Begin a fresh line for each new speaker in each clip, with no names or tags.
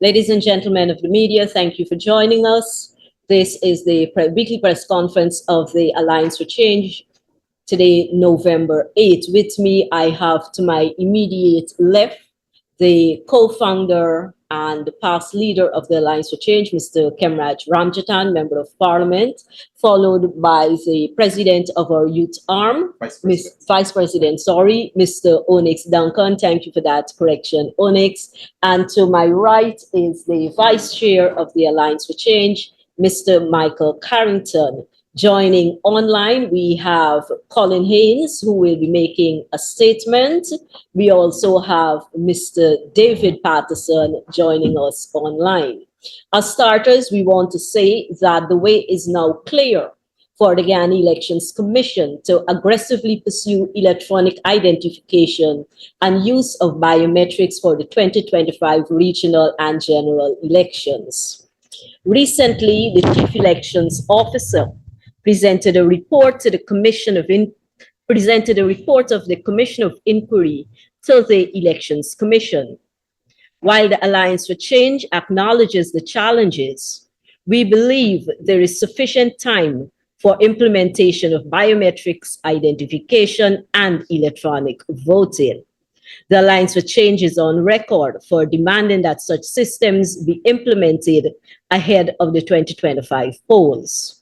Ladies and gentlemen of the media, thank you for joining us. This is the weekly press conference of the Alliance for Change. Today, November 8th. With me, I have to my immediate left the co-founder and past leader of the Alliance for Change, Mr. Kemraj Ramjatan, Member of Parliament, followed by the president of our youth arm, Vice President, Mr. Onyx Duncan. Thank you for that correction, Onyx. And to my right is the vice chair of the Alliance for Change, Mr. Michael Carrington. Joining online, we have Colin Haynes, who will be making a statement. We also have Mr. David Patterson joining us online. As starters, we want to say that the way is now clear for the Guyana Elections Commission to aggressively pursue electronic identification and use of biometrics for the 2025 regional and general elections. Recently, the Chief Elections Officer presented a report to the Commission of the Commission of Inquiry to the Elections Commission. While the Alliance for Change acknowledges the challenges, we believe there is sufficient time for implementation of biometrics identification and electronic voting. The Alliance for Change is on record for demanding that such systems be implemented ahead of the 2025 polls.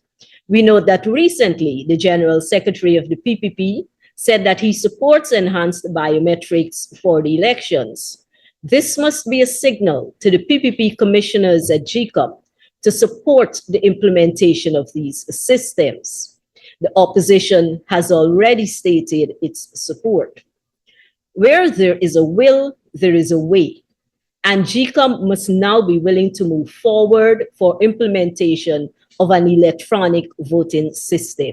We note that recently, the General Secretary of the PPP said that he supports enhanced biometrics for the elections. This must be a signal to the PPP commissioners at GCOM to support the implementation of these systems. The opposition has already stated its support. Where there is a will, there is a way. And GCOM must now be willing to move forward for implementation of an electronic voting system.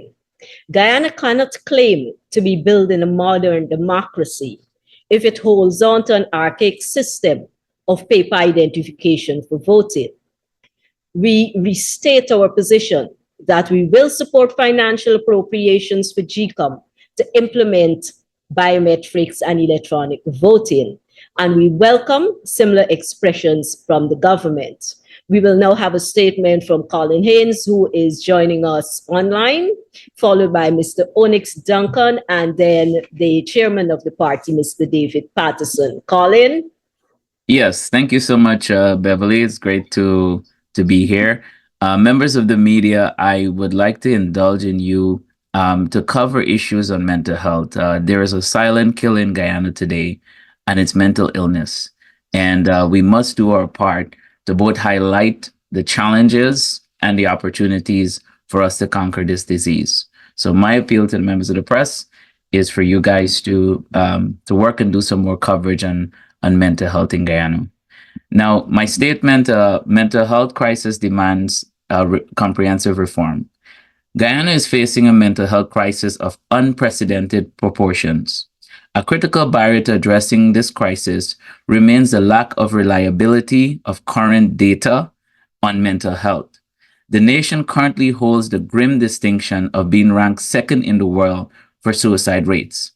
Guyana cannot claim to be building a modern democracy if it holds on to an archaic system of paper identification for voting. We restate our position that we will support financial appropriations for GCOM to implement biometrics and electronic voting, and we welcome similar expressions from the government. We will now have a statement from Colin Haynes, who is joining us online, followed by Mr. Onyx Duncan, and then the chairman of the party, Mr. David Patterson. Colin?
Yes, thank you so much, Beverly. It's great to be here. Members of the media, I would like to indulge in you to cover issues on mental health. There is a silent kill in Guyana today, and it's mental illness. And we must do our part to both highlight the challenges and the opportunities for us to conquer this disease. So my appeal to the members of the press is for you guys to work and do some more coverage on mental health in Guyana. Now, my statement, mental health crisis demands comprehensive reform. Guyana is facing a mental health crisis of unprecedented proportions. A critical barrier to addressing this crisis remains the lack of reliability of current data on mental health. The nation currently holds the grim distinction of being ranked second in the world for suicide rates.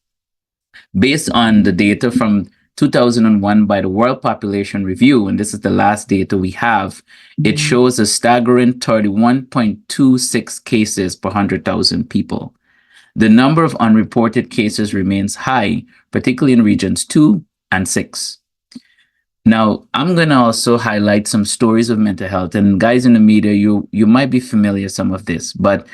Based on the data from 2001 by the World Population Review, and this is the last data we have, it shows a staggering 31.26 cases per 100,000 people. The number of unreported cases remains high, particularly in regions 2 and 6. Now, I'm going to also highlight some stories of mental health. And guys in the media, you might be familiar with some of this, but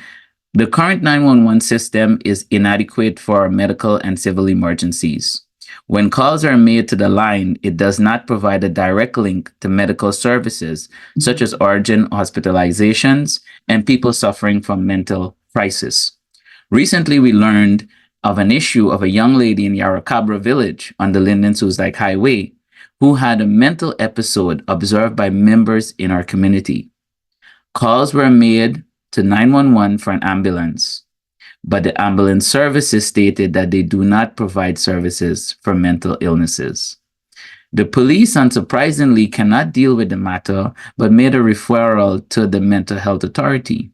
the current 911 system is inadequate for medical and civil emergencies. When calls are made to the line, it does not provide a direct link to medical services, such as urgent hospitalizations and people suffering from mental crisis. Recently, we learned of an issue of a young lady in Yarracabra village on the Linden-Suzdijk Highway who had a mental episode observed by members in our community. Calls were made to 911 for an ambulance, but the ambulance services stated that they do not provide services for mental illnesses. The police, unsurprisingly, cannot deal with the matter, but made a referral to the Mental Health Authority.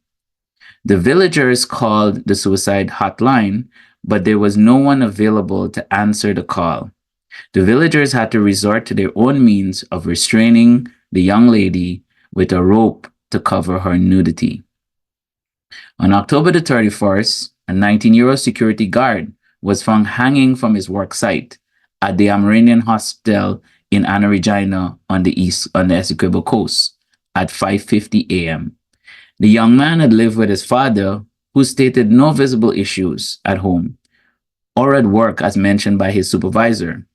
The villagers called the suicide hotline, but there was no one available to answer the call. The villagers had to resort to their own means of restraining the young lady with a rope to cover her nudity. On October the 31st, a 19-year-old security guard was found hanging from his work site at the Amerindian Hospital in Anna Regina on the Essequibo coast at 5:50 a.m. The young man had lived with his father, who stated no visible issues at home or at work as mentioned by his supervisor.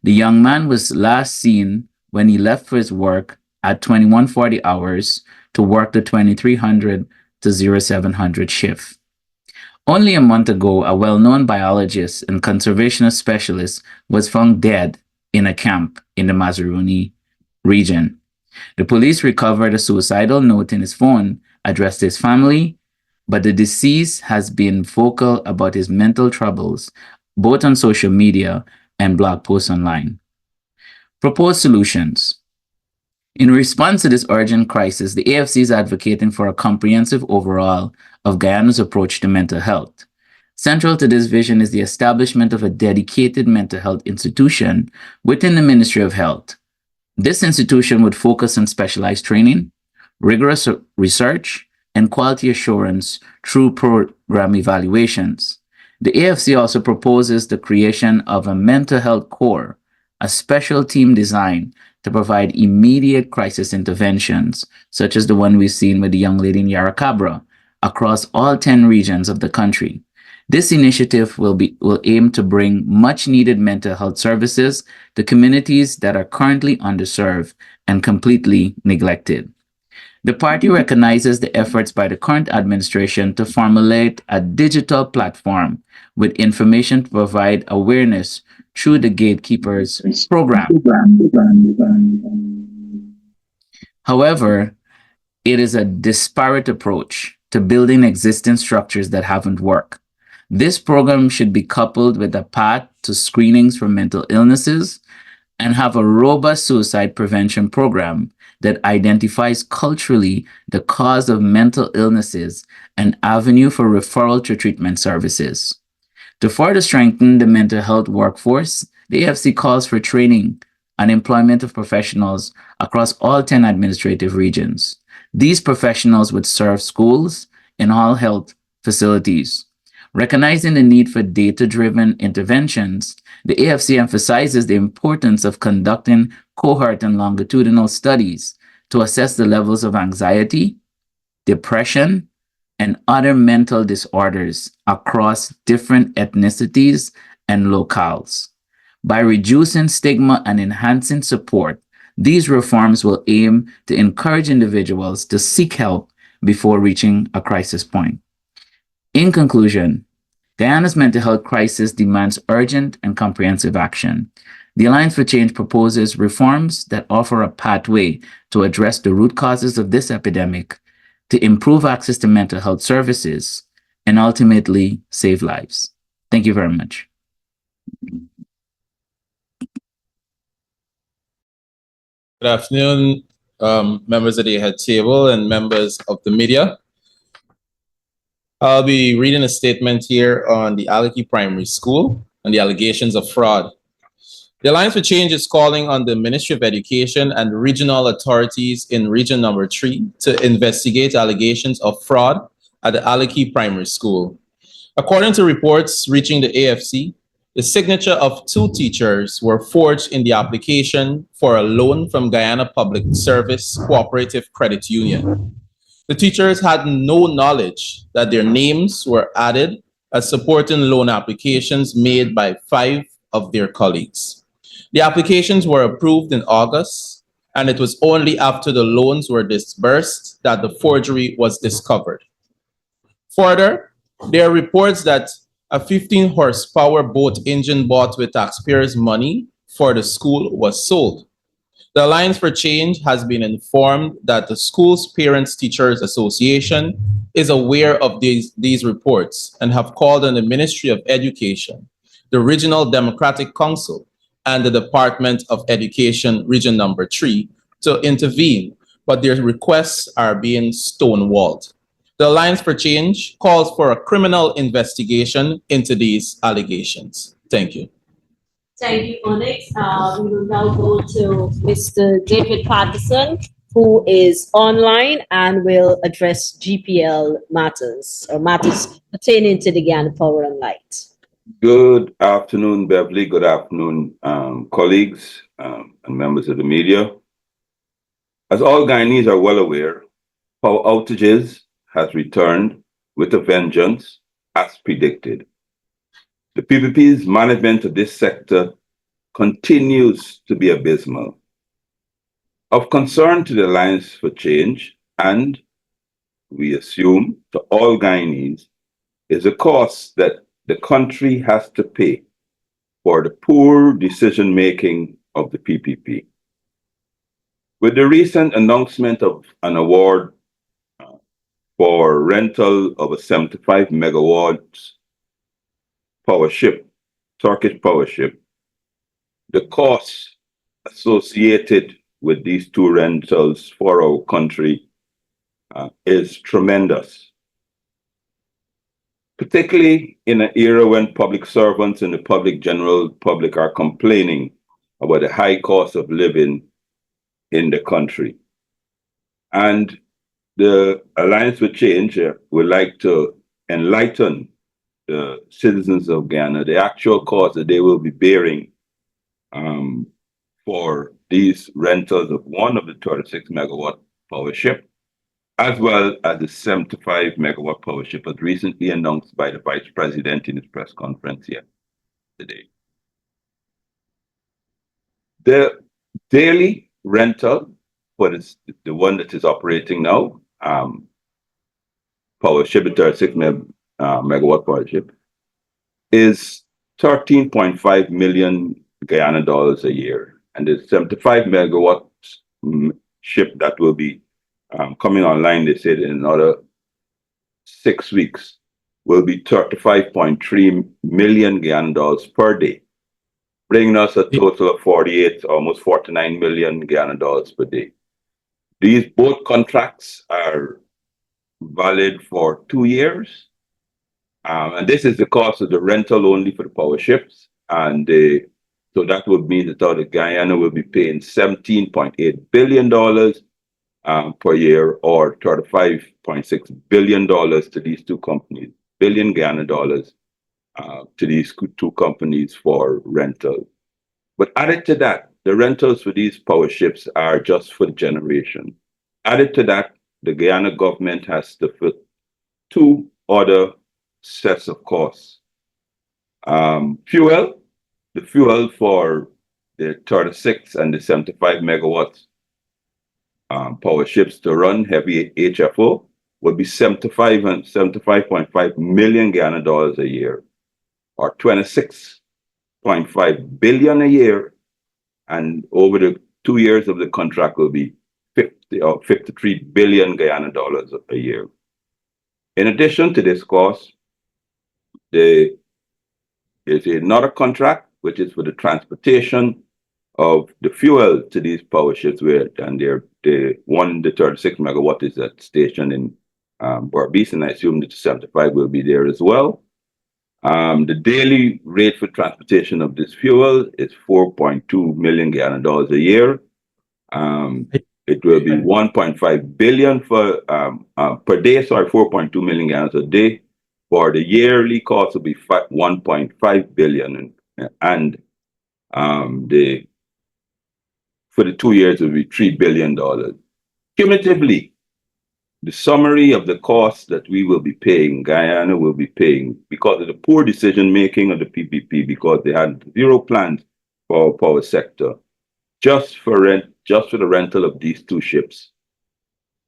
The young man was last seen when he left for his work at 21:40 hours to work the 2300 to 0700 shift. Only a month ago, a well-known biologist and conservationist specialist was found dead in a camp in the Mazaruni region. The police recovered a suicidal note in his phone addressed to his family, but the deceased has been vocal about his mental troubles, both on social media and blog posts online. Proposed solutions. In response to this urgent crisis, the AFC is advocating for a comprehensive overhaul of Guyana's approach to mental health. Central to this vision is the establishment of a dedicated mental health institution within the Ministry of Health. This institution would focus on specialized training, rigorous research, and quality assurance through program evaluations. The AFC also proposes the creation of a mental health corps, a special team designed to provide immediate crisis interventions, such as the one we've seen with the young lady in Yarracabra, across all 10 regions of the country. This initiative will aim to bring much needed mental health services to communities that are currently underserved and completely neglected. The party recognizes the efforts by the current administration to formulate a digital platform with information to provide awareness through the Gatekeepers program. However, it is a disparate approach to building existing structures that haven't worked. This program should be coupled with a path to screenings for mental illnesses and have a robust suicide prevention program that identifies culturally the cause of mental illnesses and avenue for referral to treatment services. To further strengthen the mental health workforce, the AFC calls for training and employment of professionals across all 10 administrative regions. These professionals would serve schools and all health facilities. Recognizing the need for data-driven interventions, the AFC emphasizes the importance of conducting cohort and longitudinal studies to assess the levels of anxiety, depression, and other mental disorders across different ethnicities and locales. By reducing stigma and enhancing support, these reforms will aim to encourage individuals to seek help before reaching a crisis point. In conclusion, Guyana's mental health crisis demands urgent and comprehensive action. The Alliance for Change proposes reforms that offer a pathway to address the root causes of this epidemic, to improve access to mental health services, and ultimately save lives. Thank you very much.
Good afternoon, members of the head table and members of the media. I'll be reading a statement here on the Alaki Primary School and the allegations of fraud. The Alliance for Change is calling on the Ministry of Education and regional authorities in Region Number 3 to investigate allegations of fraud at the Alaki Primary School. According to reports reaching the AFC, the signature of 2 teachers were forged in the application for a loan from Guyana Public Service Cooperative Credit Union. The teachers had no knowledge that their names were added as supporting loan applications made by 5 of their colleagues. The applications were approved in August, and it was only after the loans were disbursed that the forgery was discovered. Further, there are reports that a 15-horsepower boat engine bought with taxpayers' money for the school was sold. The Alliance for Change has been informed that the school's Parents Teachers Association is aware of these reports and have called on the Ministry of Education, the Regional Democratic Council, and the Department of Education Region Number 3 to intervene, but their requests are being stonewalled. The Alliance for Change calls for a criminal investigation into these allegations. Thank you.
Thank you, Onyx. We will now go to Mr. David Patterson, who is online and will address GPL matters or matters pertaining to the Ghana Power and Light.
Good afternoon, Beverly. Good afternoon, colleagues and members of the media. As all Guyanese are well aware, power outages has returned with a vengeance as predicted. The PPP's management of this sector continues to be abysmal. Of concern to the Alliance for Change and, we assume, to all Guyanese, is the cost that the country has to pay for the poor decision-making of the PPP. With the recent announcement of an award for rental of a 75 megawatts power ship, Turkish power ship, the costs associated with these two rentals for our country is tremendous. Particularly in an era when public servants and the general public are complaining about the high cost of living in the country. And the Alliance for Change would like to enlighten the citizens of Ghana the actual cost that they will be bearing for these rentals of one of the 36 megawatt power ship, as well as the 75 megawatt power ship, as recently announced by the Vice President in his press conference here today. The daily rental for the one that is operating now, power ship, the 36 megawatt power ship, is 13.5 million Guyana dollars a year. And the 75 megawatt ship that will be coming online, they said in another 6 weeks, will be 35.3 million Guyana dollars per day, bringing us a total of 48, almost 49 million Guyana dollars per day. These both contracts are valid for 2 years. And this is the cost of the rental only for the power ships. And so that would mean that the Guyana will be paying $17.8 billion per year, or $35.6 billion to these two companies, billion Guyana dollars to these two companies for rental. But added to that, the rentals for these power ships are just for the generation. Added to that, the Guyana government has to put two other sets of costs. Fuel, the fuel for the 36 and the 75 megawatts power ships to run heavy HFO would be 75.5 million Guyana dollars a year, or 26.5 billion a year. And over the 2 years of the contract will be 50 or 53 billion Guyana dollars a year. In addition to this cost, there is another contract, which is for the transportation of the fuel to these power ships, the 36 megawatt is at station in Barbies, and I assume that the 75 will be there as well. The daily rate for transportation of this fuel is 4.2 million Guyana dollars a year. It will be 1.5 billion for per day, 4.2 million gallons a day. For the yearly cost will be 1.5 billion, and for the 2 years it will be $3 billion. Cumulatively, the summary of the costs that we will be paying, Guyana will be paying, because of the poor decision making of the PPP, because they had zero plans for our power sector, just for the rental of these two ships.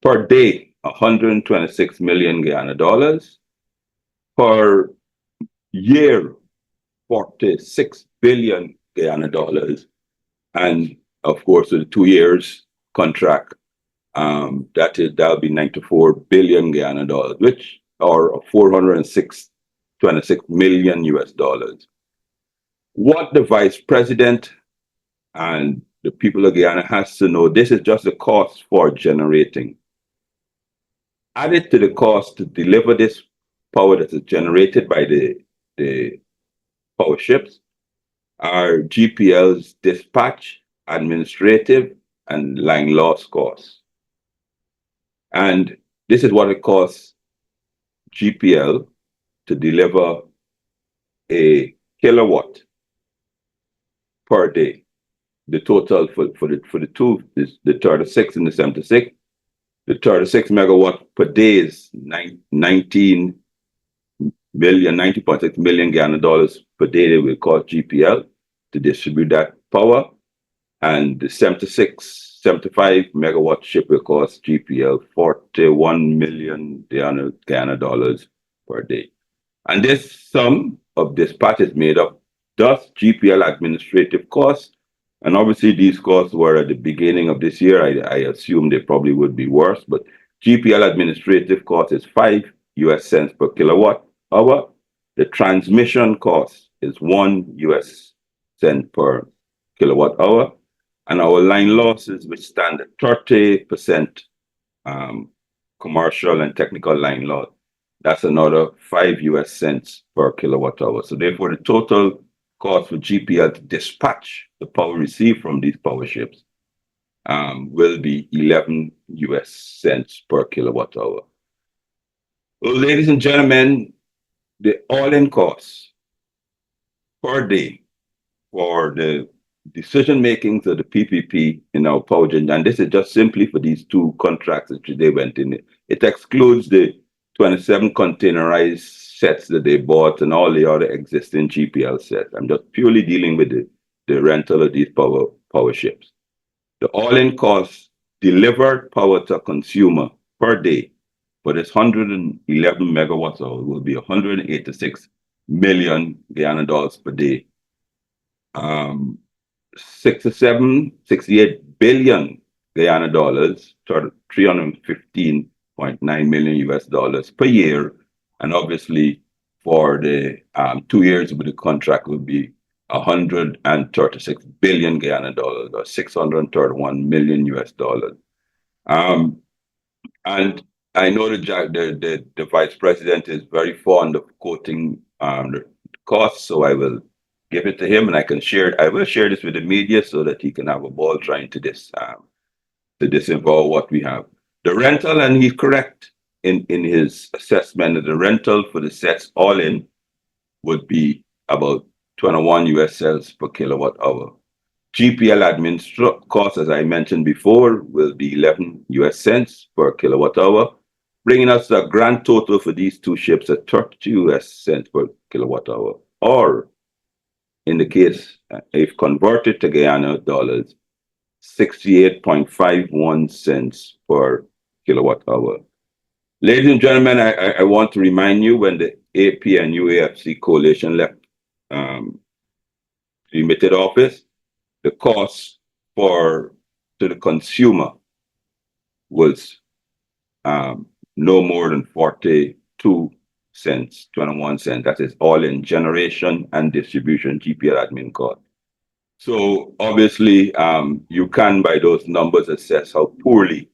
Per day, 126 million Guyana dollars. Per year, 46 billion Guyana dollars. And of course, with the 2 years contract, that'll be 94 billion Guyana dollars, which are 26 million US dollars. What the Vice President and the people of Guyana has to know, this is just the cost for generating. Added to the cost to deliver this power that is generated by the power ships, are GPL's dispatch, administrative, and line loss costs. And this is what it costs GPL to deliver a kilowatt per day. The total for the two is the 36 and the 76. The 36 megawatt per day is 19 million, 90.6 million Ghana dollars per day they will cost GPL to distribute that power. And the 75 megawatt ship will cost GPL 41 million Ghana dollars per day. And this sum of dispatch is made up, thus GPL administrative costs. And obviously these costs were at the beginning of this year. I assume they probably would be worse, but GPL administrative cost is 5 US cents per kilowatt hour. The transmission cost is 1 US cent per kilowatt hour. And our line losses, which stand at 30% commercial and technical line loss, that's another 5 US cents per kilowatt hour. So therefore, the total cost for GPL to dispatch the power received from these power ships will be 11 US cents per kilowatt hour. Well, ladies and gentlemen, the all-in costs per day for the decision makings of the PPP in our power gen, and this is just simply for these two contracts that they went in. It excludes the 27 containerized sets that they bought and all the other existing GPL sets. I'm just purely dealing with the rental of these power ships. The all-in cost delivered power to a consumer per day for this 111 megawatts hour will be 186 million Ghana dollars per day. 68 billion Guyana dollars, 315.9 million US dollars per year. And obviously for the 2 years of the contract will be 136 billion Guyana dollars or 631 million US dollars. And I know the vice president is very fond of quoting the costs, so I will give it to him, and I will share this with the media so that he can have a ball trying to disinvolve what we have. The rental, and he's correct in his assessment that the rental for the sets all in would be about 21 US cents per kilowatt hour. GPL admin cost, as I mentioned before, will be 11 US cents per kilowatt hour, bringing us to a grand total for these two ships at 32 US cents per kilowatt hour, or in the case, if converted to Guyana dollars, 68.51 cents per kilowatt hour. Ladies and gentlemen, I want to remind you when the APNU AFC coalition left limited office, the cost to the consumer was no more than 42 cents, 21 cents. That is all in generation and distribution GPL admin cost. So obviously, you can, by those numbers, assess how poorly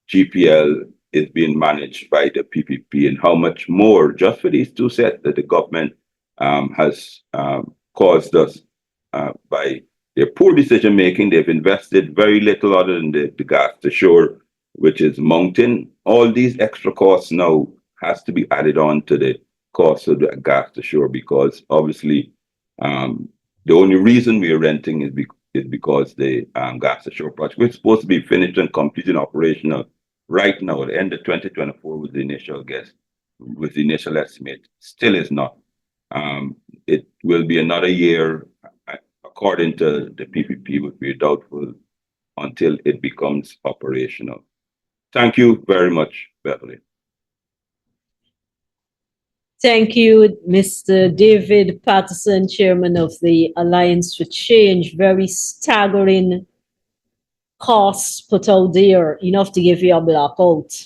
GPL is being managed by the PPP and how much more just for these two sets that the government has caused us by their poor decision making. They've invested very little other than the gas to shore, which is mounting. All these extra costs now has to be added on to the cost of the gas to shore, because obviously the only reason we are renting is because the gas to shore project, which is supposed to be finished and complete and operational right now at the end of 2024 was the initial estimate. Still is not. It will be another year, according to the PPP, would be doubtful until it becomes operational. Thank you very much, Beverly.
Thank you, Mr. David Patterson, Chairman of the Alliance for Change. Very staggering costs put out there, enough to give you a blackout.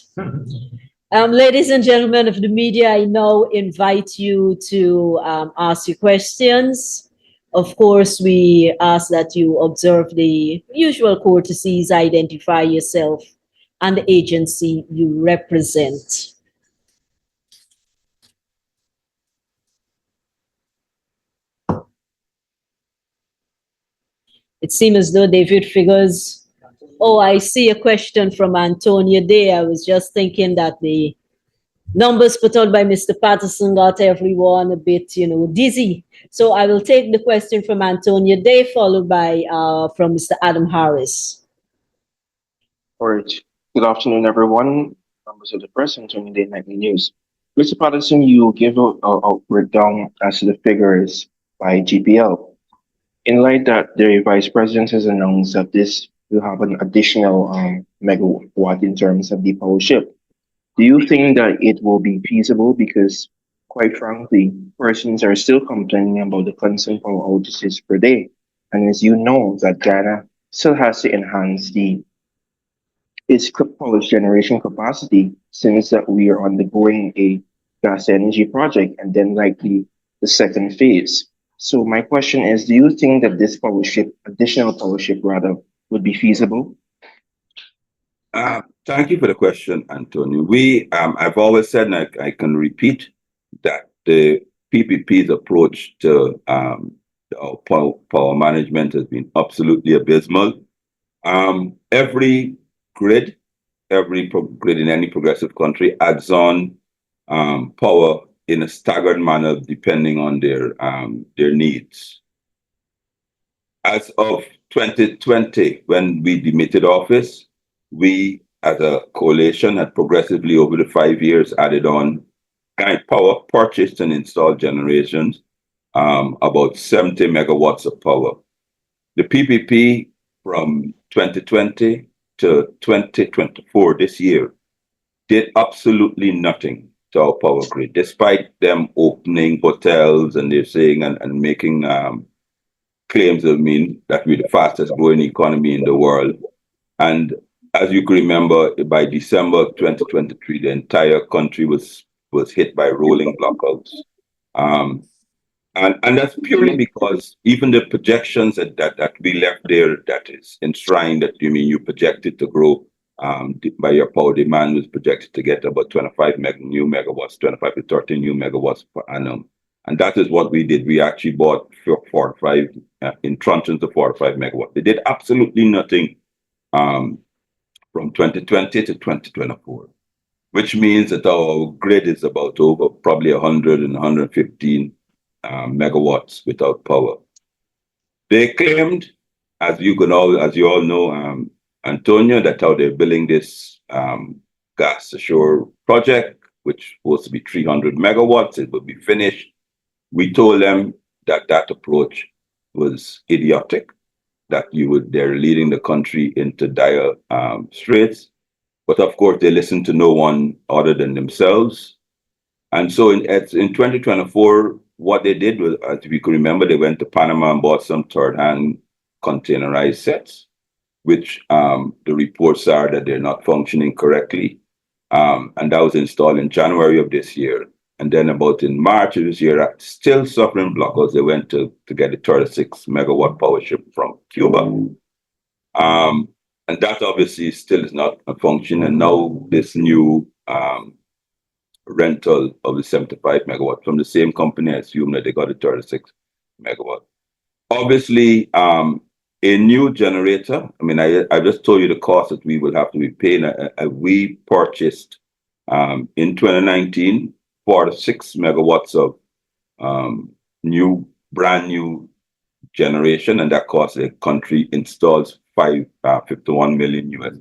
Ladies and gentlemen of the media, I now invite you to ask your questions. Of course, we ask that you observe the usual courtesies, identify yourself and the agency you represent. It seems as though David figures. Oh, I see a question from Antonia Day. I was just thinking that the numbers put out by Mr. Patterson got everyone a bit, dizzy. So I will take the question from Antonia Day, followed by from Mr. Adam Harris.
All right. Good afternoon, everyone. Members of the press and Tony Day Nightly News. Mr. Patterson, you give a breakdown as to the figures by GPL. In light that the Vice President has announced that this will have an additional megawatt in terms of the power ship, do you think that it will be feasible? Because, quite frankly, persons are still complaining about the constant power outages per day. And as you know, that Ghana still has to enhance its power generation capacity since that we are undergoing a gas energy project and then likely the second phase. So my question is, do you think that this additional power ship rather, would be feasible?
Thank you for the question, Antonio. I've always said, and I can repeat, that the PPP's approach to power management has been absolutely abysmal. Every grid in any progressive country adds on power in a staggered manner depending on their needs. As of 2020, when we demitted office, we, as a coalition, had progressively over the 5 years added on power purchased and installed generations, about 70 megawatts of power. The PPP from 2020 to 2024, this year, did absolutely nothing to our power grid, despite them opening hotels and they're saying and making claims that we're the fastest growing economy in the world. And as you can remember, by December 2023, the entire country was hit by rolling blackouts. And that's purely because even the projections that we left there, that is enshrined, that you projected to grow by your power demand was projected to get about 25 new megawatts, 25 to 30 new megawatts per annum. And that is what we did. We actually bought 45 in tranches of 45 megawatts. They did absolutely nothing from 2020 to 2024, which means that our grid is about over probably 100 and 115 megawatts without power. They claimed, as you all know, Antonio, that how they're building this gas ashore project, which was supposed to be 300 megawatts, it would be finished. We told them that approach was idiotic, that they're leading the country into dire straits. But of course, they listened to no one other than themselves. And so in 2024, what they did was, as we could remember, they went to Panama and bought some third-hand containerized sets, which the reports are that they're not functioning correctly. And that was installed in January of this year. And then about in March of this year, still suffering blackouts, they went to get a 36 megawatt power ship from Cuba. And that obviously still is not a function. And now this new rental of the 75 megawatt from the same company, I assume that they got a 36 megawatt. Obviously, a new generator, I just told you the cost that we will have to be paying. We purchased in 2019 46 megawatts of brand new generation, and that cost the country installs $51 million US.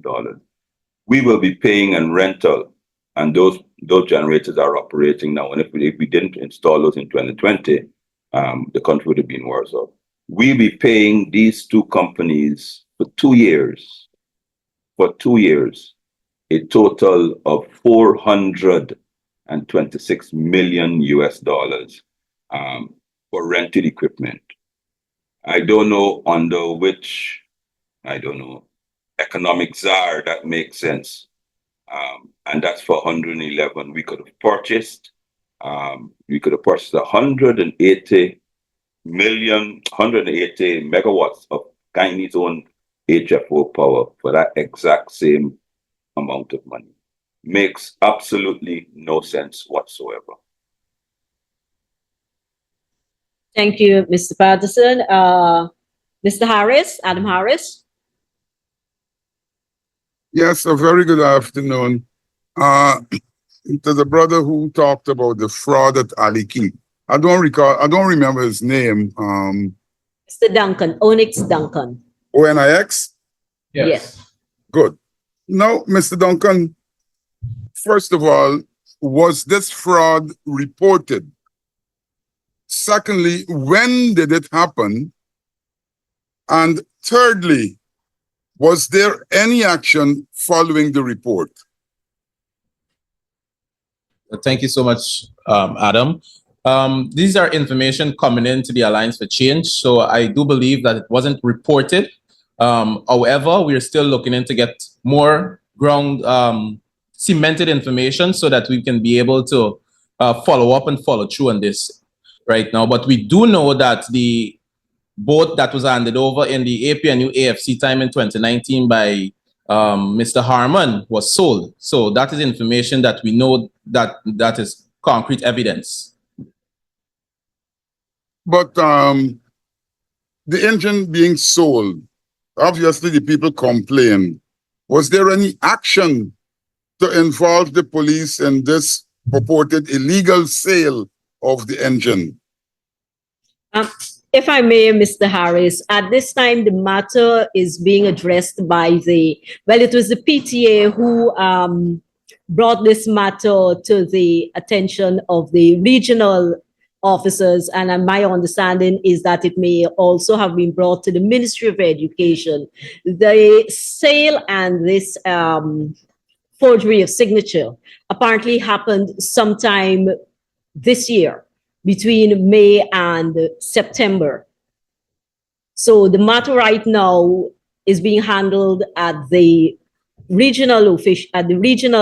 We will be paying in rental, and those generators are operating now. And if we didn't install those in 2020, the country would have been worse off. We'll be paying these two companies for 2 years, a total of $426 million US for rented equipment. I don't know under which, economic czar that makes sense. And that's for 111. We could have purchased 180 megawatts of Guinea's own HFO power for that exact same amount of money. Makes absolutely no sense whatsoever.
Thank you, Mr. Patterson. Mr. Harris, Adam Harris.
Yes, a very good afternoon. To the brother who talked about the fraud at Aliki. I don't remember his name.
Mr. Duncan, Onyx Duncan.
ONIX?
Yes.
Good. Now, Mr. Duncan, first of all, was this fraud reported? Secondly, when did it happen? And thirdly, was there any action following the report?
Thank you so much, Adam. These are information coming into the Alliance for Change, so I do believe that it wasn't reported. However, we are still looking in to get more ground cemented information so that we can be able to follow up and follow through on this right now. But we do know that the boat that was handed over in the APNU AFC time in 2019 by Mr. Harmon was sold. So that is information that we know that is concrete evidence.
But the engine being sold, obviously the people complained. Was there any action to involve the police in this purported illegal sale of the engine?
If I may, Mr. Harris, at this time, the matter is being addressed by it was the PTA who brought this matter to the attention of the regional officers. And my understanding is that it may also have been brought to the Ministry of Education. The sale and this forgery of signature apparently happened sometime this year, between May and September. So the matter right now is being handled at the regional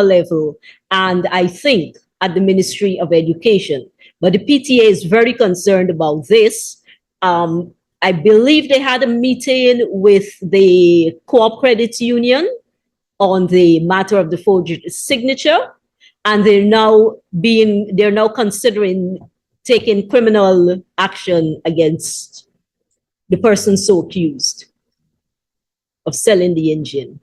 level, and I think at the Ministry of Education. But the PTA is very concerned about this. I believe they had a meeting with the Co-op Credit Union on the matter of the forged signature, and they're now considering taking criminal action against the person so accused of selling the engine.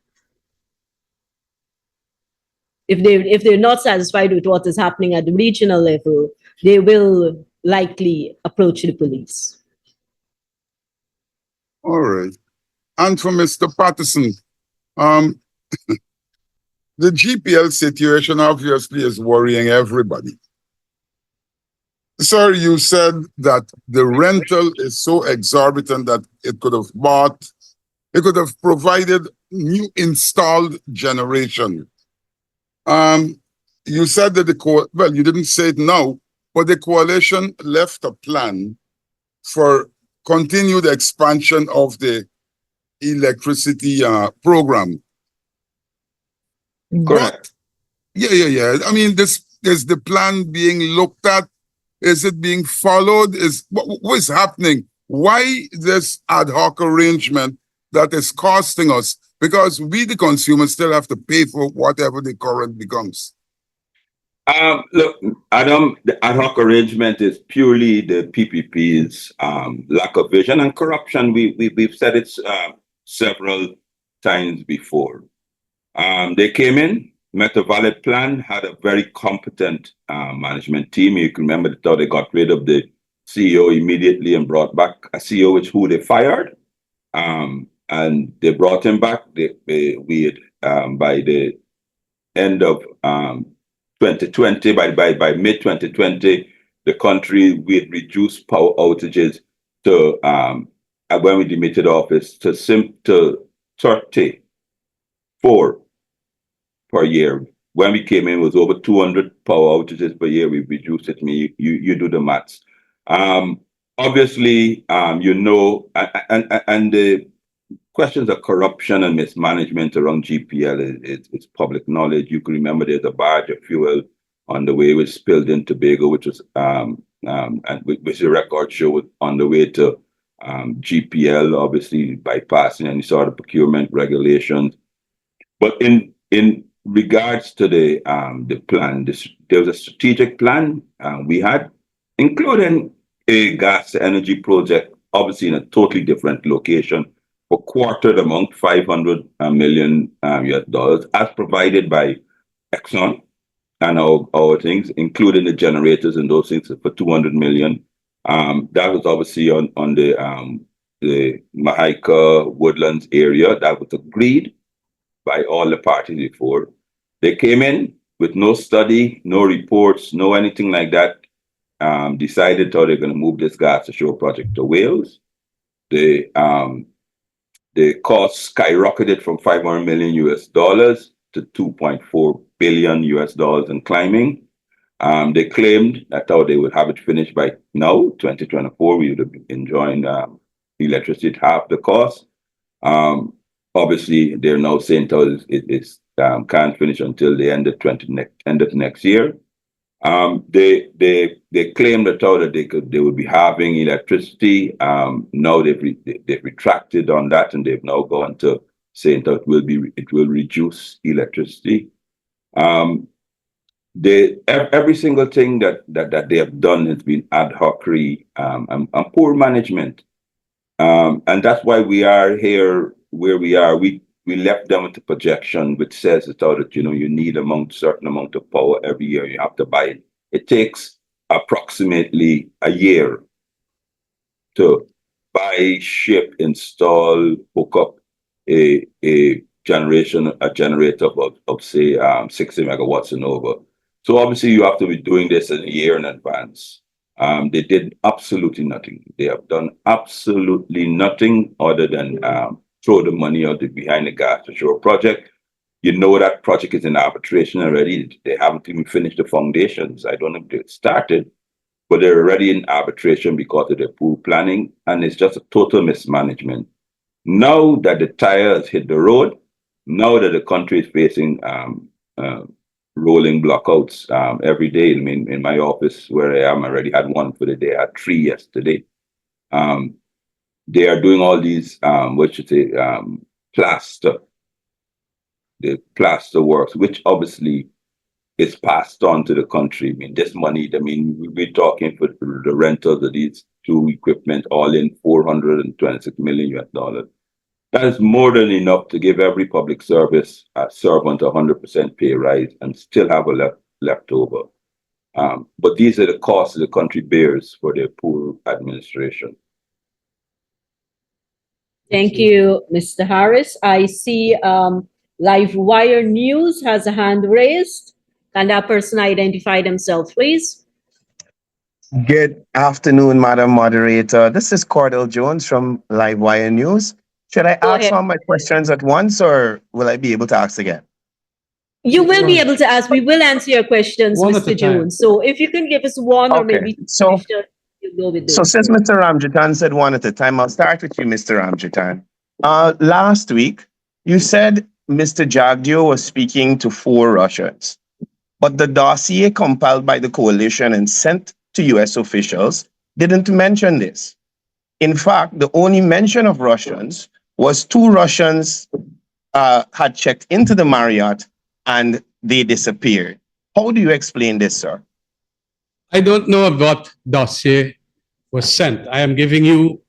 If they're not satisfied with what is happening at the regional level, they will likely approach the police.
All right. And for Mr. Patterson, the GPL situation obviously is worrying everybody. Sir, you said that the rental is so exorbitant that it could have provided new installed generation. You said that you didn't say it now, but the coalition left a plan for continued expansion of the electricity program.
Correct.
Yeah. I mean, is the plan being looked at? Is it being followed? What is happening? Why this ad hoc arrangement that is costing us? Because we, the consumers, still have to pay for whatever the current becomes.
Look, Adam, the ad hoc arrangement is purely the PPP's lack of vision and corruption. We've said it several times before. They came in, met a valid plan, had a very competent management team. You can remember how they got rid of the CEO immediately and brought back a CEO who they fired. And they brought him back. By the end of 2020, by mid 2020, the country, we had reduced power outages to when we demitted office to 34 per year. When we came in, it was over 200 power outages per year. We reduced it. You do the maths. Obviously, and the questions of corruption and mismanagement around GPL is public knowledge. You can remember there's a barge of fuel on the way which spilled in Tobago, which was and which the record showed on the way to GPL, obviously bypassing any sort of procurement regulations. But in regards to the plan, there was a strategic plan we had, including a gas energy project obviously in a totally different location, for quarter the amount, 500 million US dollars, as provided by Exxon and our things, including the generators and those things for 200 million. That was obviously on the Mahaika Woodlands area. That was agreed by all the parties before. They came in with no study, no reports, no anything like that. Decided how they're going to move this gas to shore project to Wales. The cost skyrocketed from 500 million US dollars to 2.4 billion US dollars and climbing. They claimed that how they would have it finished by now, 2024. We would have been enjoying electricity at half the cost. Obviously, they're now saying that it can't finish until the end of next year. They claimed that they would be having electricity. Now they've retracted on that, and they've now gone to saying that it will reduce electricity. Every single thing that they have done has been ad hoc and poor management. And that's why we are here where we are. We left them with a projection which says that you need certain amount of power every year. You have to buy it. It takes approximately a year to buy, ship, install, hook up a generator of say 60 megawatts and over. So obviously you have to be doing this in a year in advance. They did absolutely nothing. They have done absolutely nothing other than throw the money out behind the gas to shore project. You know that project is in arbitration already. They haven't even finished the foundations. I don't know if they started, but they're already in arbitration because of their poor planning, and it's just a total mismanagement. Now that the tire has hit the road, now that the country is facing rolling blackouts every day. I mean, in my office where I am, I already had one for the day. I had 3 yesterday. They are doing all these, the plaster works, which obviously is passed on to the country. I mean, this money, we're talking for the rentals of these two equipment, all in $426 million US. That is more than enough to give every public service servant 100% pay rise and still have a left over. But these are the costs the country bears for their poor administration.
Thank you, Mr. Harris. I see Livewire News has a hand raised. Can that person identify themselves, please?
Good afternoon, Madam Moderator. This is Cordell Jones from Livewire News. Should I
Go
ask
ahead.
all my questions at once, or will I be able to ask again?
You will be able to ask. We will answer your questions,
One at a
Mr.
time.
Jones. So if you can give us one or
Okay.
maybe two
So-
questions, we'll go with
So
those.
since Mr. Ramjitan said one at a time, I'll start with you, Mr. Ramjitan. Last week, you said Mr. Jagdeo was speaking to 4 Russians, but the dossier compiled by the coalition and sent to US officials didn't mention this. In fact, the only mention of Russians was 2 Russians had checked into the Marriott and they disappeared. How do you explain this, sir?
I don't know what dossier was sent. I am giving you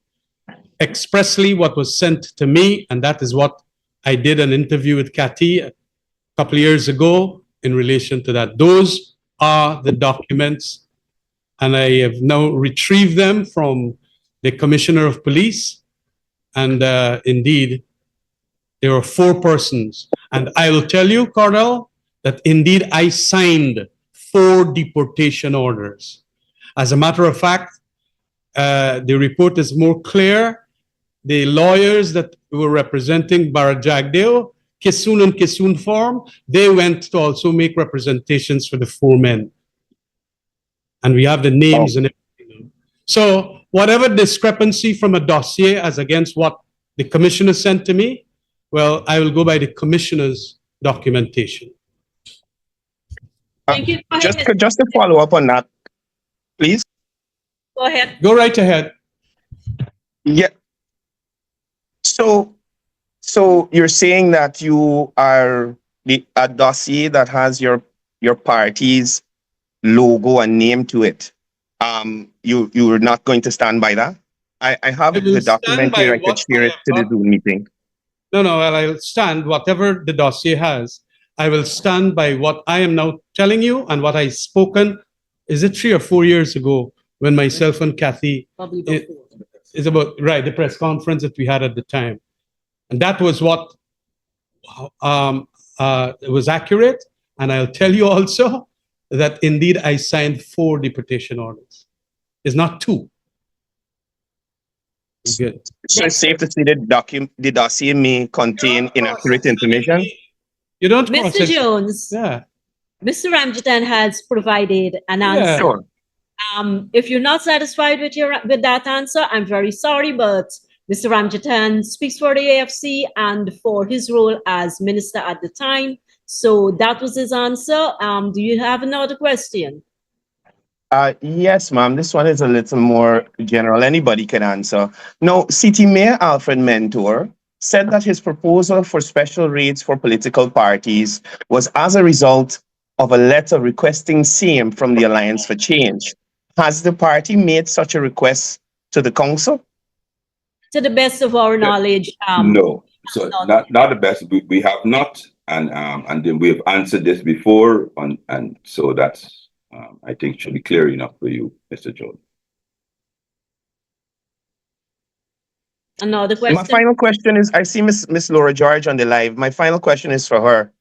expressly what was sent to me, and that is what I did an interview with Cathy a couple of years ago in relation to that. Those are the documents, and I have now retrieved them from the Commissioner of Police, and indeed, there are 4 persons. And I will tell you, Cordell, that indeed I signed 4 deportation orders. As a matter of fact, the report is more clear. The lawyers that were representing Bharat Jagdeo, Kissoon and Kissoon form, they went to also make representations for the 4 men. And we have the names and everything. So whatever discrepancy from a dossier as against what the commissioner sent to me, well, I will go by the commissioner's documentation.
Thank you. Go ahead.
Just to follow up on that, please.
Go ahead.
Go right ahead.
Yeah. So you're saying that you are a dossier that has your party's logo and name to it. You're not going to stand by that? I have
I will
the
stand
document
by
here. I could
what
share
I
it
have
to the
got.
Zoom meeting.
No, no, well, I'll stand whatever the dossier has. I will stand by what I am now telling you and what I spoken. Is it 3 or 4 years ago when myself and Kathy
Probably
it
before.
is about right the press conference that we had at the time, and that was what was accurate. And I'll tell you also that indeed I signed 4 deportation orders. It's not 2. Good.
So it's
Next
safe to
question.
say that the dossier may contain inaccurate information.
You don't cross
Mr.
it.
Jones,
Yeah.
Mr. Ramjitan has provided an
Yeah.
answer.
Sure.
If you're not satisfied with that answer, I'm very sorry, but Mr. Ramjitan speaks for the AFC and for his role as minister at the time. So that was his answer. Do you have another question?
Yes, ma'am. This one is a little more general. Anybody can answer. No, City Mayor Alfred Mentor said that his proposal for special rates for political parties was as a result of a letter requesting same from the Alliance for Change. Has the party made such a request to the council?
To the best of our
Yeah.
knowledge,
No, so not the best. We have not, and then we have answered this before, and so that's I think should be clear enough for you, Mr. Jones.
another
My
question.
final question is, I see Miss Laura George on the live. My final question is for her.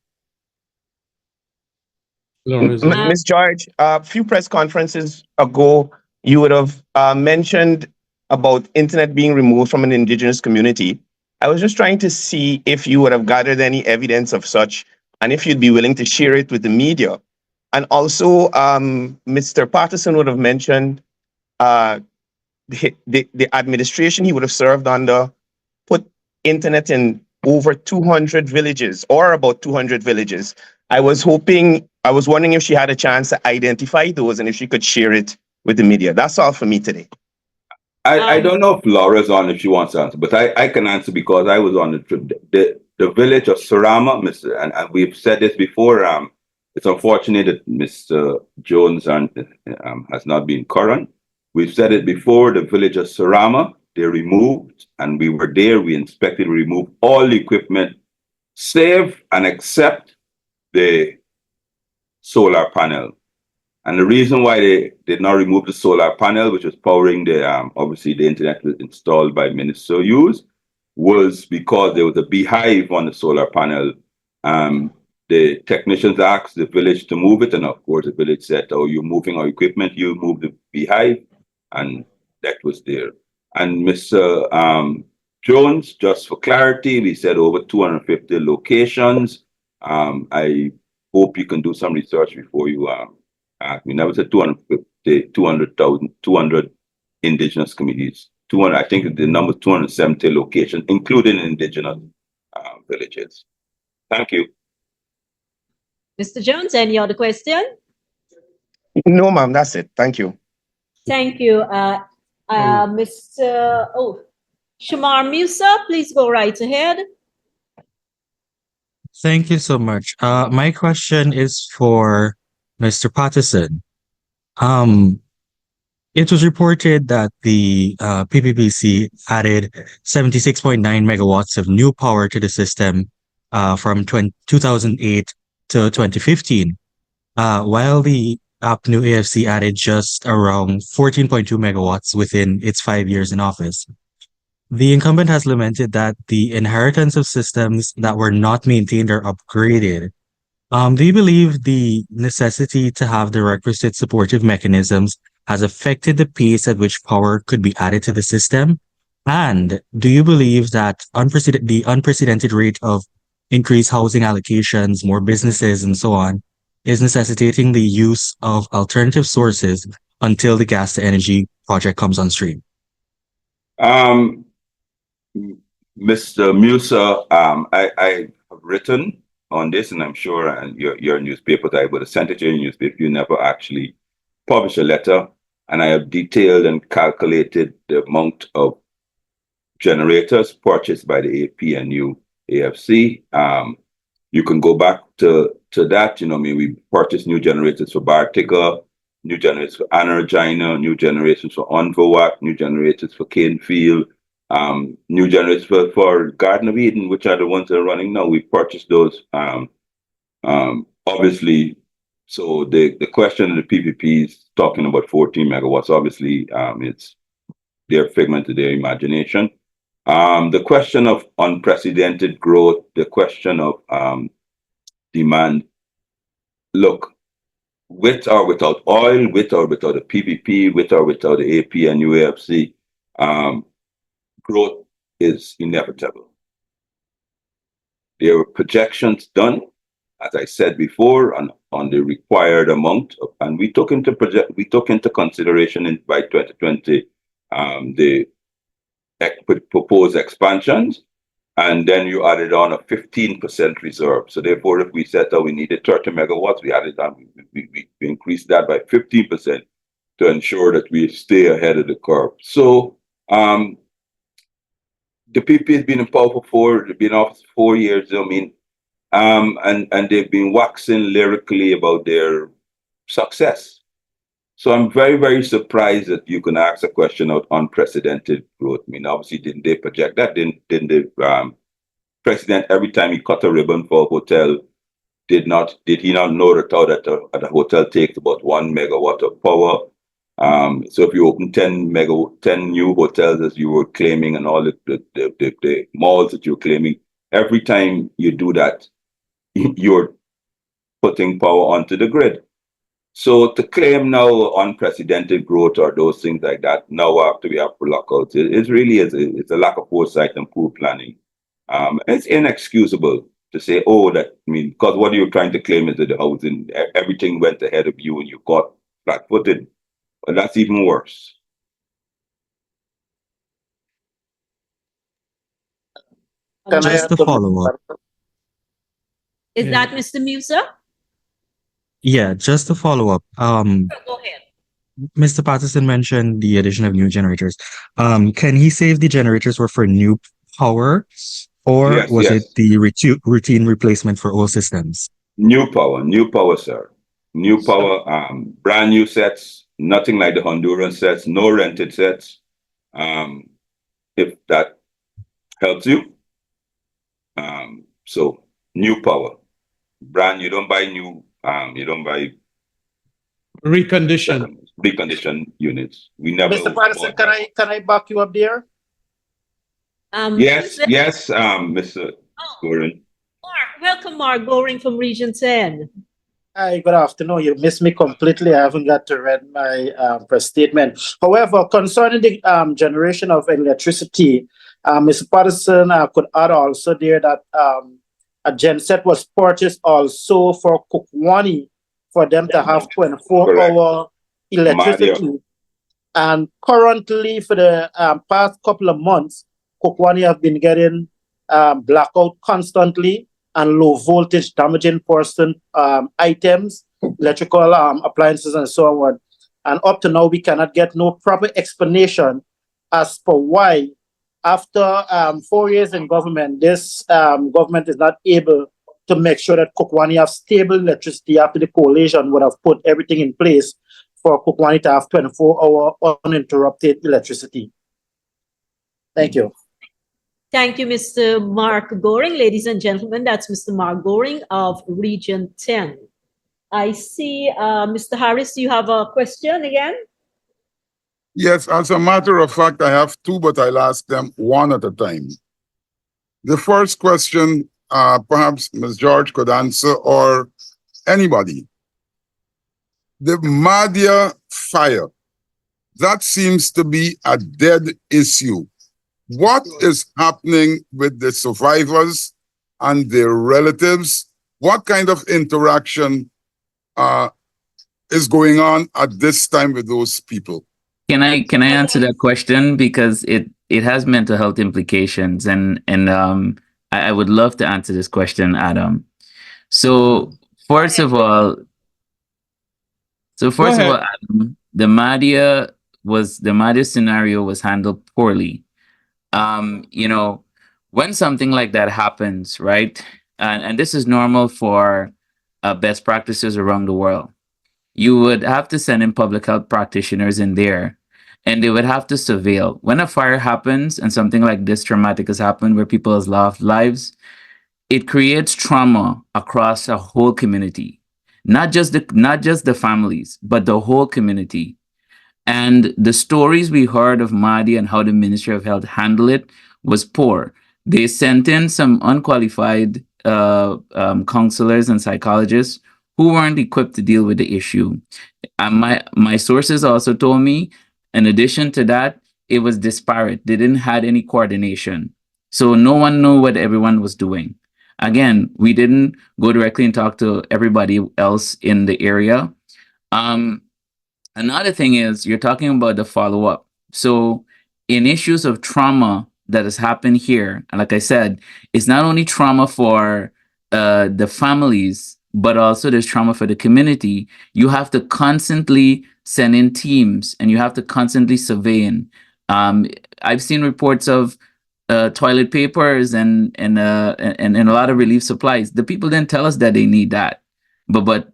Laura, is it-
Miss George, a few press conferences ago, you would have mentioned about internet being removed from an indigenous community. I was just trying to see if you would have gathered any evidence of such and if you'd be willing to share it with the media. And also, Mr. Patterson would have mentioned the administration he would have served under put internet in over 200 villages or about 200 villages. I was wondering if she had a chance to identify those and if she could share it with the media. That's all for me today.
I don't know if Laura's on if she wants to answer, but I can answer because I was on the trip. The village of Surama, Mr. And we've said this before. It's unfortunate that Mr. Jones has not been current. We've said it before. The village of Surama, they removed, and we were there. We inspected, removed all the equipment, save and except the solar panel. And the reason why they did not remove the solar panel, which was powering the obviously the internet was installed by Minister Hughes, was because there was a beehive on the solar panel. The technicians asked the village to move it, and of course the village said, "Oh, you're moving our equipment, you move the beehive," and that was there. And Mr. Jones, just for clarity, we said over 250 locations. I hope you can do some research before you we never said 250, 200,000, 200 indigenous communities. 200, I think the number is 270 locations, including indigenous villages. Thank you.
Mr. Jones, any other question?
No, ma'am, that's it. Thank you.
Thank you. Mr. Shamar Musa, please go right ahead.
Thank you so much. My question is for Mr. Patterson. It was reported that the PPPC added 76.9 megawatts of new power to the system from 2008 to 2015, while the new AFC added just around 14.2 megawatts within its 5 years in office. The incumbent has lamented that the inheritance of systems that were not maintained or upgraded. Do you believe the necessity to have the requisite supportive mechanisms has affected the pace at which power could be added to the system? And do you believe that the unprecedented rate of increased housing allocations, more businesses, and so on, is necessitating the use of alternative sources until the gas to energy project comes on stream?
Mr. Musa, I have written on this, and I'm sure your newspaper, I would have sent it to your newspaper. You never actually published a letter, and I have detailed and calculated the amount of generators purchased by the APNU AFC. You can go back to that. We purchased new generators for Bartiga, new generators for Anna Regina, new generations for Onvowac, new generators for Canefield, new generators for Garden of Eden, which are the ones that are running now. We purchased those. Obviously, so the question of the PPP is talking about 14 megawatts. Obviously, it's their figment of their imagination. The question of unprecedented growth, the question of demand. Look, with or without oil, with or without the PPP, with or without the AP and UAFC, growth is inevitable. There were projections done, as I said before, on the required amount, and we took into consideration by 2020 the proposed expansions, and then you added on a 15% reserve. So therefore, if we said that we needed 30 megawatts, we added on, we increased that by 15% to ensure that we stay ahead of the curve. So the PP has been in power for they've been off 4 years. I mean, and they've been waxing lyrically about their success. So I'm very, very surprised that you can ask a question of unprecedented growth. I mean, obviously, didn't they project that? Didn't the president, every time he cut a ribbon for a hotel, did he not know that a hotel takes about 1 megawatt of power? So if you open 10 new hotels as you were claiming, and all the malls that you're claiming, every time you do that, you're putting power onto the grid. So to claim now unprecedented growth or those things like that now after we have blackouts, it really is it's a lack of foresight and poor planning. It's inexcusable to say, because what you're trying to claim is that the housing, everything went ahead of you and you got flat-footed. But that's even worse.
Can I
Just
add
to
to
follow up.
Is
Yeah.
that Mr. Musa?
Yeah, just to follow up.
Go ahead.
Mr. Patterson mentioned the addition of new generators. Can he say if the generators were for new power, or
Yes,
was
yes.
it the routine replacement for old systems?
New power, sir. New power, brand new sets, nothing like the Honduran sets, no rented sets. If that helps you. So new power. Brand, you don't buy
Recondition.
reconditioned units. We never
Mr. Patterson,
bought that.
can I back you up there?
Yes,
who's there?
yes, Mr.
Oh,
Gorin.
Mark. Welcome, Mark Goring from Region 10.
Hi, good afternoon. You missed me completely. I haven't got to read my press statement. However, concerning the generation of electricity, Mr. Patterson could add also there that a genset was purchased also for Kukwani for them to have 24-hour electricity. And currently, for the past couple of months, Kukwani have been getting blackout constantly and low voltage damaging person items, electrical appliances, and so on. And up to now, we cannot get no proper explanation as for why, after 4 years in government, this government is not able to make sure that Kukwani have stable electricity after the coalition would have put everything in place for Kukwani to have 24-hour uninterrupted electricity. Thank you.
Thank you, Mr. Mark Goring. Ladies and gentlemen, that's Mr. Mark Goring of Region 10. I see, Mr. Harris, you have a question again?
Yes, as a matter of fact, I have two, but I'll ask them one at a time. The first question, perhaps Ms. George could answer, or anybody. The Madhya fire, that seems to be a dead issue. What is happening with the survivors and their relatives? What kind of interaction is going on at this time with those people?
Can I answer that question, because it has mental health implications, and I would love to answer this question, Adam. So first of all, Adam, the Madhya scenario was handled poorly. When something like that happens, right? And this is normal for best practices around the world. you would have to send in public health practitioners in there, and they would have to surveil. When a fire happens and something like this traumatic has happened where people have lost lives, it creates trauma across a whole community, not just the families, but the whole community. And the stories we heard of Mahdi and how the Ministry of Health handled it was poor. They sent in some unqualified counselors and psychologists who weren't equipped to deal with the issue. And my sources also told me, in addition to that, it was disparate. They didn't had any coordination, so no one knew what everyone was doing. Again, we didn't go directly and talk to everybody else in the area. Another thing is you're talking about the follow up. So, in issues of trauma that has happened here, and like I said, it's not only trauma for the families, but also there's trauma for the community. You have to constantly send in teams, and you have to constantly survey. I've seen reports of toilet papers and a lot of relief supplies. The people didn't tell us that they need that, but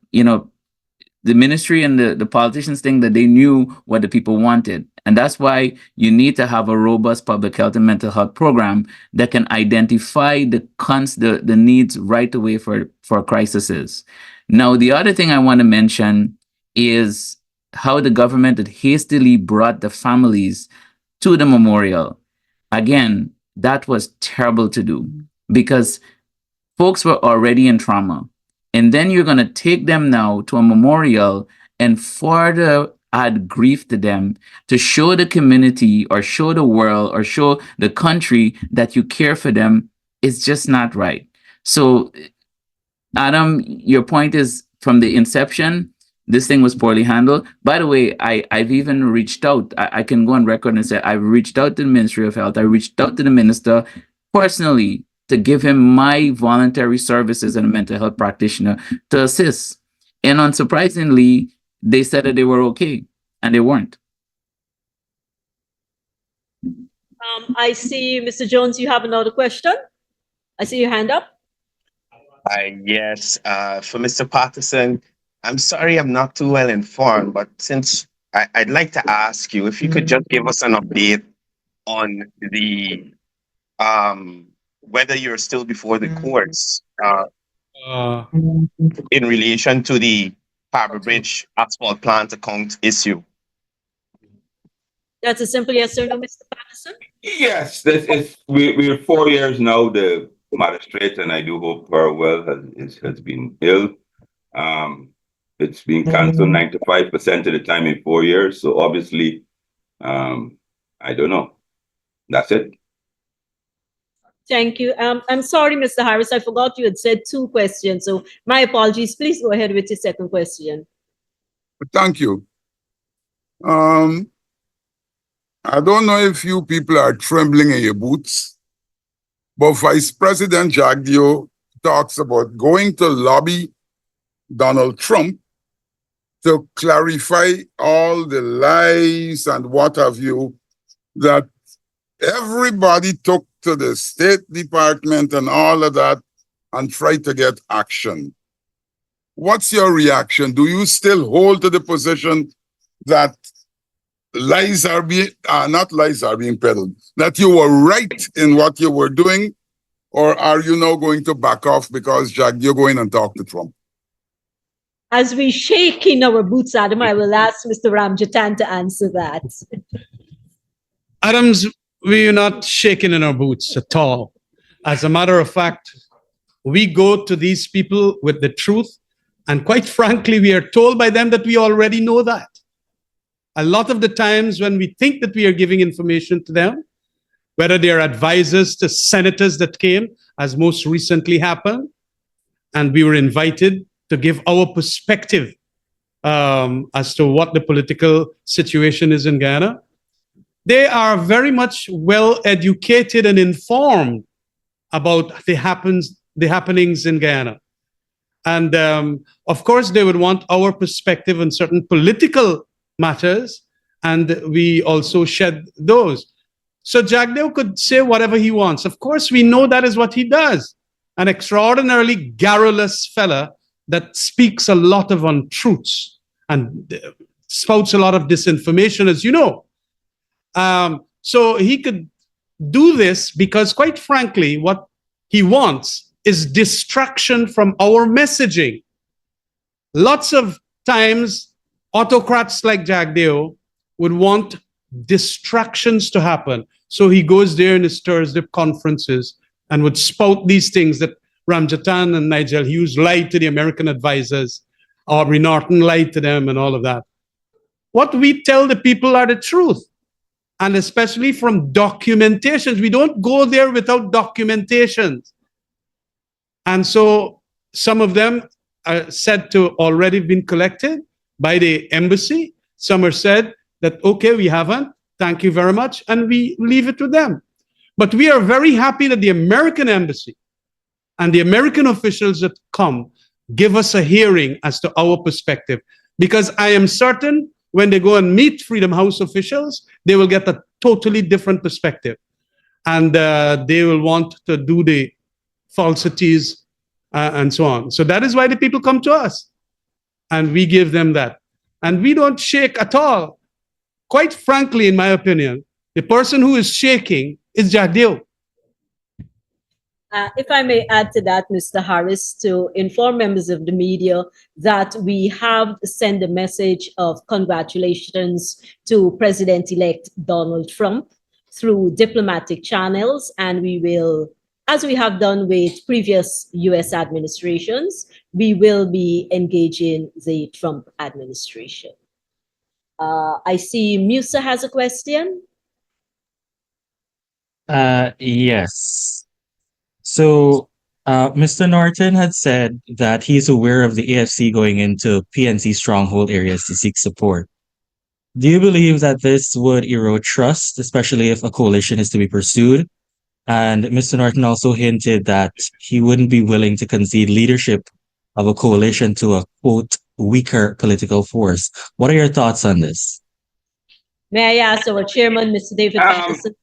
the ministry and the politicians think that they knew what the people wanted. And that's why you need to have a robust public health and mental health program that can identify the needs right away for crises. Now, the other thing I want to mention is how the government had hastily brought the families to the memorial. Again, that was terrible to do because folks were already in trauma. And then you're going to take them now to a memorial and further add grief to them to show the community or show the world or show the country that you care for them. It's just not right. So, Adam, your point is from the inception, this thing was poorly handled. By the way, I've even reached out. I can go on record and say I've reached out to the Ministry of Health. I reached out to the minister personally to give him my voluntary services as a mental health practitioner to assist. And unsurprisingly, they said that they were okay, and they weren't.
I see, Mr. Jones, you have another question. I see your hand up.
Yes, for Mr. Patterson, I'm sorry I'm not too well informed, but since I'd like to ask you if you could just give us an update on the whether you're still before the courts in relation to the Harbor Bridge asphalt plant account issue.
That's a simple yes or no, Mr. Patterson.
Yes, we're 4 years now. The magistrate, and I do hope her well has been ill. It's been cancelled 95% of the time in 4 years. So obviously, I don't know. That's it.
Thank you. I'm sorry, Mr. Harris. I forgot you had said 2 questions. So my apologies. Please go ahead with your second question.
Thank you. I don't know if you people are trembling in your boots, but Vice President Jagdeo talks about going to lobby Donald Trump to clarify all the lies and what have you that everybody took to the State Department and all of that and tried to get action. What's your reaction? Do you still hold to the position that lies are being, not lies are being peddled, that you were right in what you were doing, or are you now going to back off because Jagdeo go in and talk to Trump?
As we shake in our boots, Adam, I will ask Mr. Ramjatan to answer that.
Adams, we are not shaking in our boots at all. As a matter of fact, we go to these people with the truth. And quite frankly, we are told by them that we already know that. A lot of the times when we think that we are giving information to them, whether they are advisors to senators that came, as most recently happened, and we were invited to give our perspective as to what the political situation is in Guyana, they are very much well educated and informed about the happenings in Guyana. And of course, they would want our perspective on certain political matters, and we also shed those. So Jagdeo could say whatever he wants. Of course, we know that is what he does. An extraordinarily garrulous fella that speaks a lot of untruths and spouts a lot of disinformation, as you know. So he could do this because, quite frankly, what he wants is distraction from our messaging. Lots of times, autocrats like Jagdeo would want distractions to happen. So he goes there in his Thursday conferences and would spout these things that Ramjatan and Nigel Hughes lied to the American advisors, Aubrey Norton lied to them, and all of that. What we tell the people are the truth, and especially from documentations. We don't go there without documentations. And so some of them are said to already been collected by the embassy. Some are said that, okay, we haven't, thank you very much, and we leave it to them. But we are very happy that the American embassy and the American officials that come give us a hearing as to our perspective, because I am certain when they go and meet Freedom House officials, they will get a totally different perspective. And they will want to do the falsities and so on. So that is why the people come to us. And we give them that. And we don't shake at all. Quite frankly, in my opinion, the person who is shaking is Jagdeo.
If I may add to that, Mr. Harris, to inform members of the media that we have sent a message of congratulations to President-elect Donald Trump through diplomatic channels, and we will, as we have done with previous US administrations, we will be engaging the Trump administration. I see Musa has a question.
Yes. So, Mr. Norton had said that he's aware of the AFC going into PNC stronghold areas to seek support. Do you believe that this would erode trust, especially if a coalition is to be pursued? And Mr. Norton also hinted that he wouldn't be willing to concede leadership of a coalition to a, quote, weaker political force. What are your thoughts on this?
May I ask our chairman, Mr. David Patterson?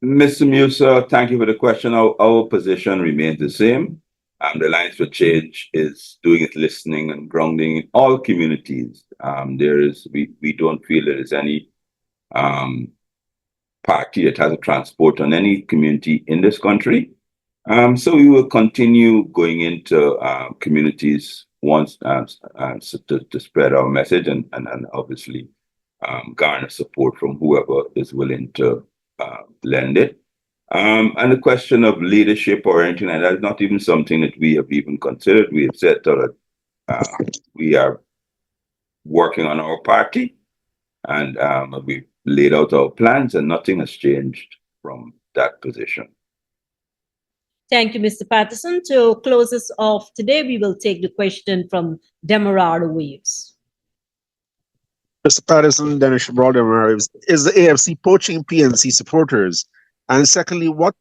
Mr. Musa, thank you for the question. Our position remains the same. The Alliance for Change is doing its listening and grounding in all communities. We don't feel there is any party that has a transport on any community in this country. So we will continue going into communities once to spread our message and obviously garner support from whoever is willing to lend it. And the question of leadership or anything like that is not even something that we have even considered. We have said that we are working on our party, and we've laid out our plans, and nothing has changed from that position.
Thank you, Mr. Patterson. To close us off today, we will take the question from Demerara Waves.
Mr. Patterson, Dennis Broader, is the AFC poaching PNC supporters? And secondly, what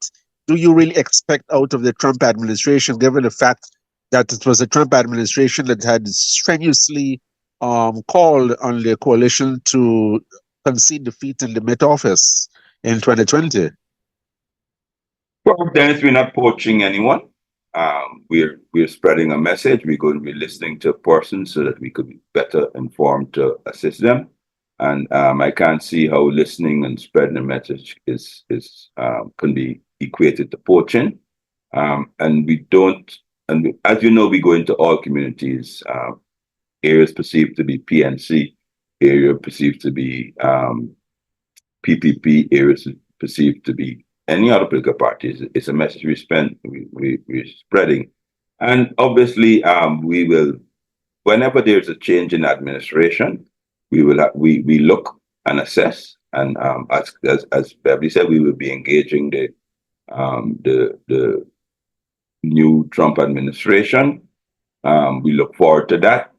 do you really expect out of the Trump administration, given the fact that it was the Trump administration that had strenuously called on the coalition to concede defeat in the mid-office in 2020?
Well, Dennis, we're not poaching anyone. We're spreading a message. We're going to be listening to persons so that we could be better informed to assist them. And I can't see how listening and spreading a message can be equated to poaching. And we don't. And as you know, we go into all communities. Areas perceived to be PNC, area perceived to be PPP, areas perceived to be any other political parties. It's a message we're spreading. And obviously, we will, whenever there's a change in administration, we look and assess. And as Beverly said, we will be engaging the new Trump administration. We look forward to that.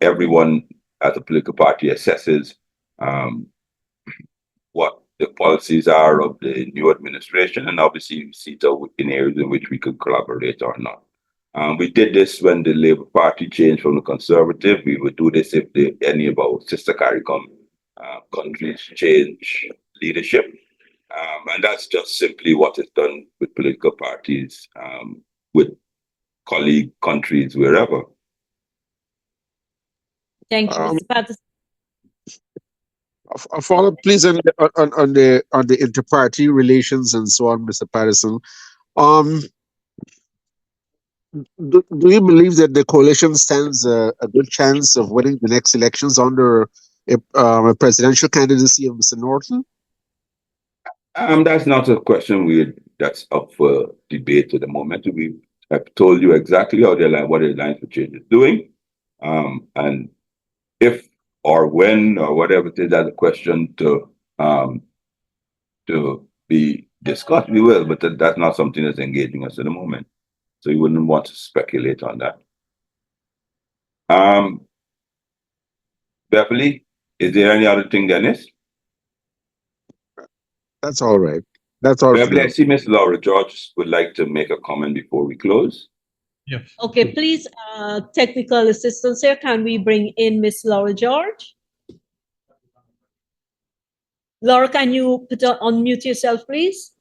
Everyone as a political party assesses what the policies are of the new administration, and obviously we see it in areas in which we could collaborate or not. We did this when the Labour Party changed from the Conservative. We would do this if any of our sister CARICOM countries change leadership. And that's just simply what is done with political parties, with colleague countries, wherever.
Thank you,
Um,
Mr. Patterson.
a follow-up, please, on the inter-party relations and so on, Mr. Patterson. Um, do you believe that the coalition stands a good chance of winning the next elections under a presidential candidacy of Mr. Norton?
That's not a question that's up for debate at the moment. I've told you exactly what the Alliance for Change is doing. And if or when or whatever it is, that's a question to be discussed, we will, but that's not something that's engaging us at the moment. So you wouldn't want to speculate on that. Beverly, is there any other thing, Dennis?
That's all right. That's all for
Beverly,
now.
I see Miss Laura George would like to make a comment before we close.
Yes.
Okay, please, technical assistance here. Can we bring in Miss Laura George? Laura, can you unmute yourself, please?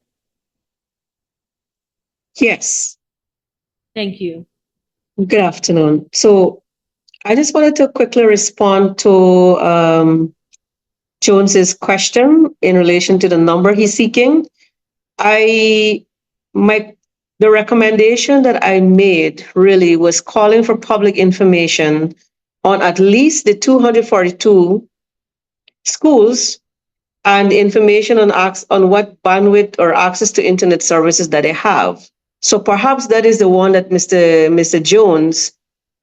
Yes,
Thank you.
good afternoon. So I just wanted to quickly respond to Jones's question in relation to the number he's seeking. The recommendation that I made really was calling for public information on at least the 242 schools and information on what bandwidth or access to internet services that they have. So perhaps that is the one that Mr. Jones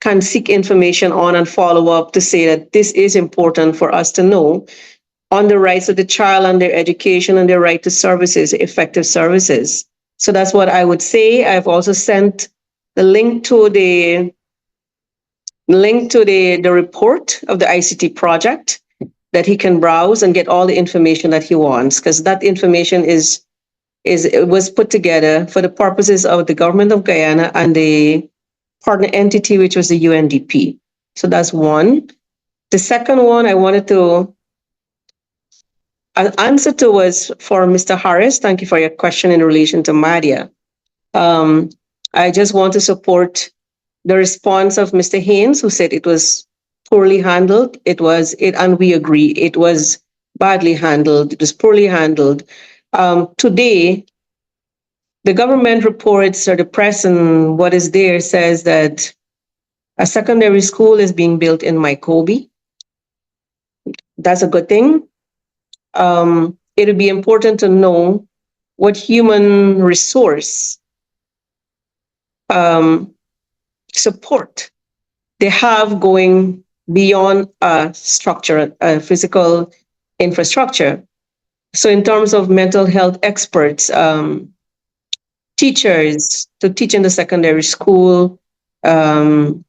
can seek information on and follow up to say that this is important for us to know on the rights of the child and their education and their right to services, effective services. So that's what I would say. I've also sent the link to the report of the ICT project that he can browse and get all the information that he wants, because that information it was put together for the purposes of the government of Guyana and the partner entity, which was the UNDP. So that's one. The second one I wanted to answer to was for Mr. Harris. Thank you for your question in relation to Madia. I just want to support the response of Mr. Haynes, who said it was poorly handled. And we agree, it was badly handled. It was poorly handled. Today, the government reports or the press and what is there says that a secondary school is being built in Mykobi. That's a good thing. It would be important to know what human resource support they have going beyond a physical infrastructure. So in terms of mental health experts, teachers to teach in the secondary school, and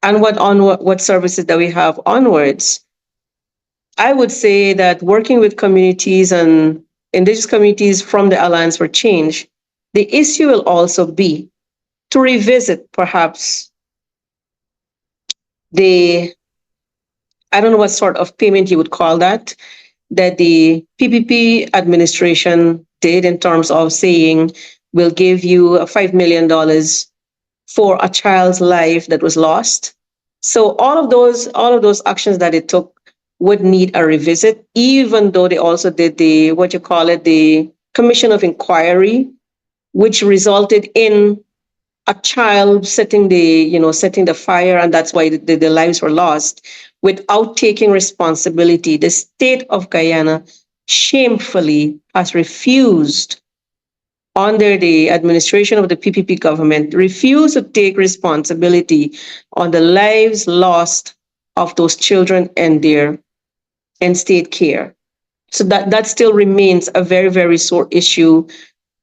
what services that we have onwards. I would say that working with communities and indigenous communities from the Alliance for Change, the issue will also be to revisit perhaps I don't know what sort of payment you would call that the PPP administration did in terms of saying, we'll give you $5 million for a child's life that was lost. So all of those actions that it took would need a revisit, even though they also did the commission of inquiry, which resulted in a child setting the fire, and that's why the lives were lost without taking responsibility. The state of Guyana shamefully has refused, under the administration of the PPP government, refused to take responsibility on the lives lost of those children and their state care. So that still remains a very, very sore issue.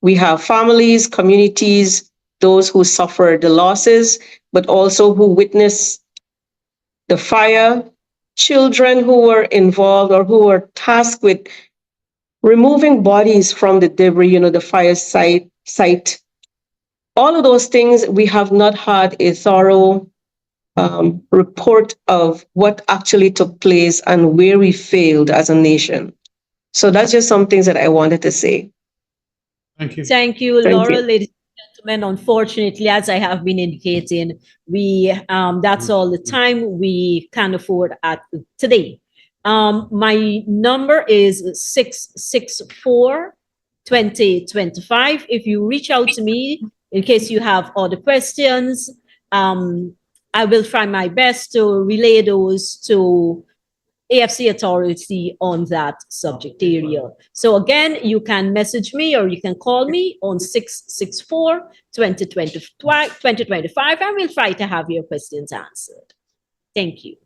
We have families, communities, those who suffered the losses, but also who witnessed the fire, children who were involved or who were tasked with removing bodies from the debris, the fire site. All of those things, we have not had a thorough report of what actually took place and where we failed as a nation. So that's just some things that I wanted to say.
Thank you.
Thank you,
Thank
Laura.
you.
Ladies and And unfortunately, as I have been indicating, that's all the time we can afford at today. My number is 664-2025. If you reach out to me in case you have other questions, I will try my best to relay those to AFC authority on that subject area. So again, you can message me or you can call me on 664-2025, and we'll try to have your questions answered. Thank you.